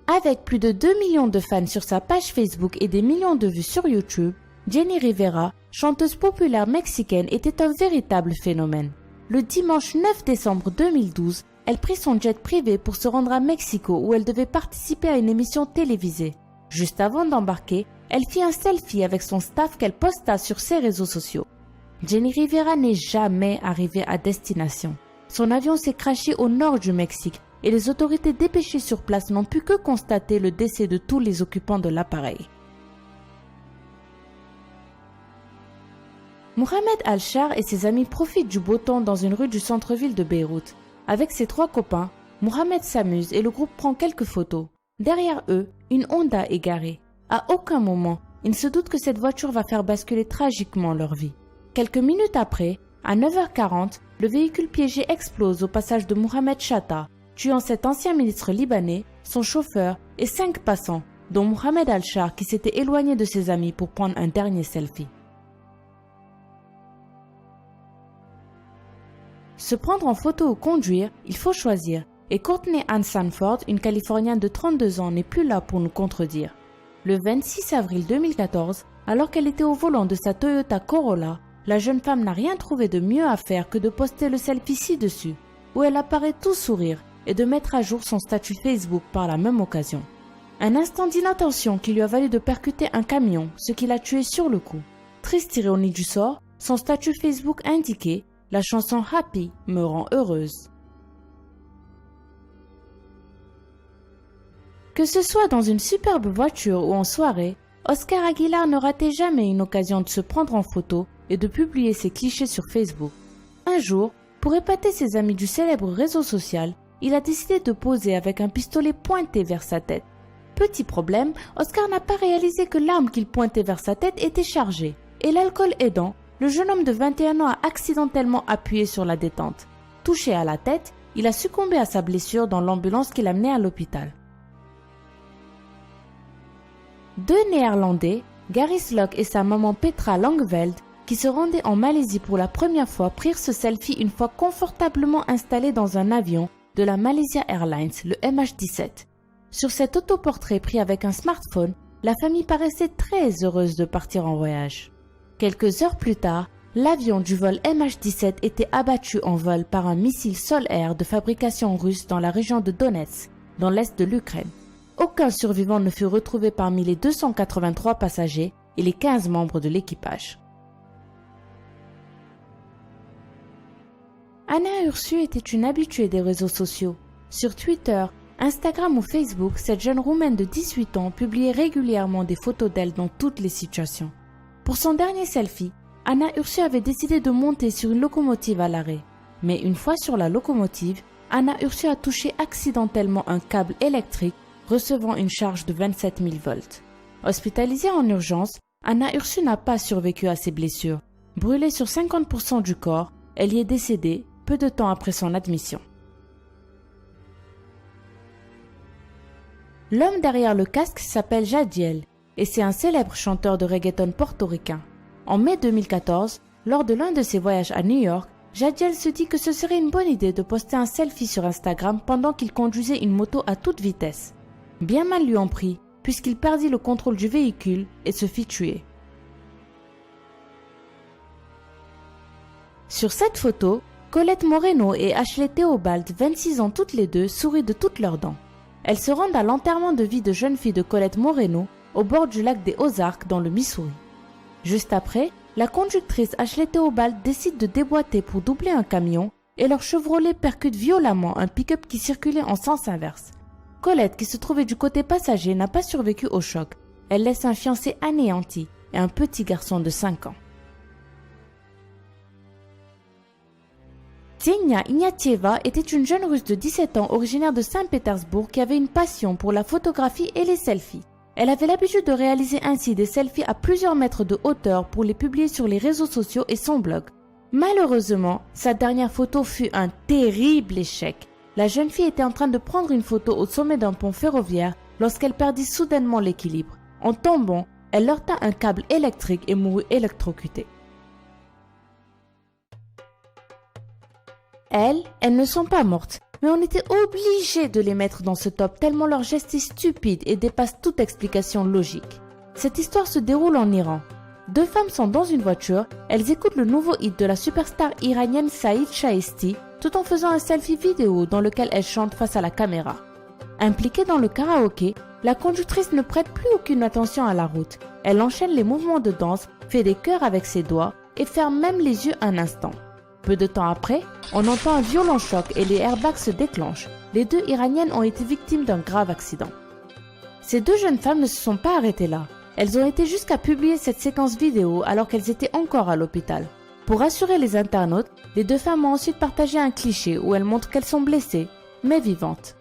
Avec plus de 2 millions de fans sur sa page Facebook et des millions de vues sur YouTube, Jenni Rivera, chanteuse populaire mexicaine, était un véritable phénomène. Le dimanche 9 décembre 2012, elle prit son jet privé pour se rendre à Mexico où elle devait participer à une émission télévisée. Juste avant d'embarquer, elle fit un selfie avec son staff qu'elle posta sur ses réseaux sociaux. Jenni Rivera n'est jamais arrivée à destination. Son avion s'est crashé au nord du Mexique et les autorités dépêchées sur place n'ont pu que constater le décès de tous les occupants de l'appareil. Mohamed Al-Shar et ses amis profitent du beau temps dans une rue du centre-ville de Beyrouth. Avec ses 3 copains, Mohamed s'amuse et le groupe prend quelques photos. Derrière eux, une Honda est garée. À aucun moment, ils ne se doutent que cette voiture va faire basculer tragiquement leur vie. Quelques minutes après, à 9h40, le véhicule piégé explose au passage de Mohamed Shatta, tuant cet ancien ministre libanais, son chauffeur et 5 passants, dont Mohamed Al-Shar qui s'était éloigné de ses amis pour prendre un dernier selfie. Se prendre en photo ou conduire, il faut choisir, et Courtney Ann Sanford, une Californienne de 32 ans, n'est plus là pour nous contredire. Le 26 avril 2014, alors qu'elle était au volant de sa Toyota Corolla, la jeune femme n'a rien trouvé de mieux à faire que de poster le selfie ci-dessus, où elle apparaît tout sourire, et de mettre à jour son statut Facebook par la même occasion. Un instant d'inattention qui lui a valu de percuter un camion, ce qui l'a tué sur le coup. Triste ironie du sort, son statut Facebook indiquait « La chanson Happy me rend heureuse ». Que ce soit dans une superbe voiture ou en soirée, Oscar Aguilar ne ratait jamais une occasion de se prendre en photo et de publier ses clichés sur Facebook. Un jour, pour épater ses amis du célèbre réseau social, il a décidé de poser avec un pistolet pointé vers sa tête. Petit problème, Oscar n'a pas réalisé que l'arme qu'il pointait vers sa tête était chargée, et l'alcool aidant, le jeune homme de 21 ans a accidentellement appuyé sur la détente. Touché à la tête, il a succombé à sa blessure dans l'ambulance qui l'amenait à l'hôpital. 2 Néerlandais, Gary Slock et sa maman Petra Langveld, qui se rendaient en Malaisie pour la première fois, prirent ce selfie une fois confortablement installés dans un avion de la Malaysia Airlines, le MH17. Sur cet autoportrait pris avec un smartphone, la famille paraissait très heureuse de partir en voyage. Quelques heures plus tard, l'avion du vol MH17 était abattu en vol par un missile sol-air de fabrication russe dans la région de Donetsk, dans l'est de l'Ukraine. Aucun survivant ne fut retrouvé parmi les 283 passagers et les 15 membres de l'équipage. Anna Ursu était une habituée des réseaux sociaux. Sur Twitter, Instagram ou Facebook, cette jeune Roumaine de 18 ans publiait régulièrement des photos d'elle dans toutes les situations. Pour son dernier selfie, Anna Ursu avait décidé de monter sur une locomotive à l'arrêt. Mais une fois sur la locomotive, Anna Ursu a touché accidentellement un câble électrique recevant une charge de 27 000 volts. Hospitalisée en urgence, Anna Ursu n'a pas survécu à ses blessures. Brûlée sur 50% du corps, elle y est décédée peu de temps après son admission. L'homme derrière le casque s'appelle Jadiel et c'est un célèbre chanteur de reggaeton portoricain. En mai 2014, lors de l'un de ses voyages à New York, Jadiel se dit que ce serait une bonne idée de poster un selfie sur Instagram pendant qu'il conduisait une moto à toute vitesse. Bien mal lui en prit, puisqu'il perdit le contrôle du véhicule et se fit tuer. Sur cette photo, Colette Moreno et Ashley Theobald, 26 ans toutes les deux, sourient de toutes leurs dents. Elles se rendent à l'enterrement de vie de jeune fille de Colette Moreno au bord du lac des Ozarks dans le Missouri. Juste après, la conductrice Ashley Theobald décide de déboîter pour doubler un camion et leur Chevrolet percute violemment un pick-up qui circulait en sens inverse. Colette, qui se trouvait du côté passager, n'a pas survécu au choc. Elle laisse un fiancé anéanti et un petit garçon de 5 ans. Ksenia Ignatieva était une jeune Russe de 17 ans originaire de Saint-Pétersbourg qui avait une passion pour la photographie et les selfies. Elle avait l'habitude de réaliser ainsi des selfies à plusieurs mètres de hauteur pour les publier sur les réseaux sociaux et son blog. Malheureusement, sa dernière photo fut un terrible échec. La jeune fille était en train de prendre une photo au sommet d'un pont ferroviaire lorsqu'elle perdit soudainement l'équilibre. En tombant, elle heurta un câble électrique et mourut électrocutée. Elles ne sont pas mortes, mais on était obligé de les mettre dans ce top tellement leur geste est stupide et dépasse toute explication logique. Cette histoire se déroule en Iran. Deux femmes sont dans une voiture, elles écoutent le nouveau hit de la superstar iranienne Saïd Shaesti tout en faisant un selfie vidéo dans lequel elles chantent face à la caméra. Impliquée dans le karaoké, la conductrice ne prête plus aucune attention à la route. Elle enchaîne les mouvements de danse, fait des chœurs avec ses doigts et ferme même les yeux un instant. Peu de temps après, on entend un violent choc et les airbags se déclenchent. Les deux Iraniennes ont été victimes d'un grave accident. Ces deux jeunes femmes ne se sont pas arrêtées là. Elles ont été jusqu'à publier cette séquence vidéo alors qu'elles étaient encore à l'hôpital. Pour rassurer les internautes, les deux femmes ont ensuite partagé un cliché où elles montrent qu'elles sont blessées, mais vivantes.